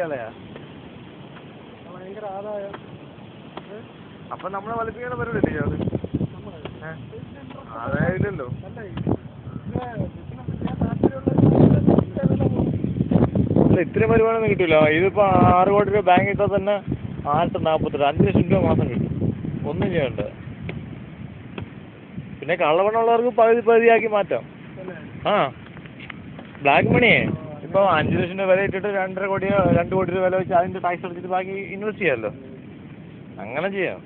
കളയാ. ഭയങ്കര ആദായം. അപ്പൊ നമ്മളെ വലിപ്പിക്കുന്ന പരിപാടിയില്ലേ അത്? ആദായമില്ലല്ലോ. അല്ല ഇത്രയും വരുമാനമൊന്നും കിട്ടില്ല. ഇതിപ്പോ 6 കോടി രൂപ ബാങ്ക് ഇട്ടാൽ തന്നെ 642 5 ലക്ഷം രൂപ മാസം കിട്ടും. ഒന്നും ചെയ്യണ്ട. പിന്നെ കള്ളപ്പണമുള്ളവർക്ക് പകുതിയാക്കി മാറ്റാം. ആ ബ്ലാക്ക് മണിയെ ഇപ്പൊ 5 ലക്ഷം രൂപ വില ഇട്ടിട്ട് 2.5 കോടിയോ 2 കോടി രൂപ വില വെച്ച് അതിന്റെ ടാക്സ് അടിച്ചിട്ട് ബാക്കി ഇൻവെസ്റ്റ് ചെയ്യാമല്ലോ. അങ്ങനെ ചെയ്യാം.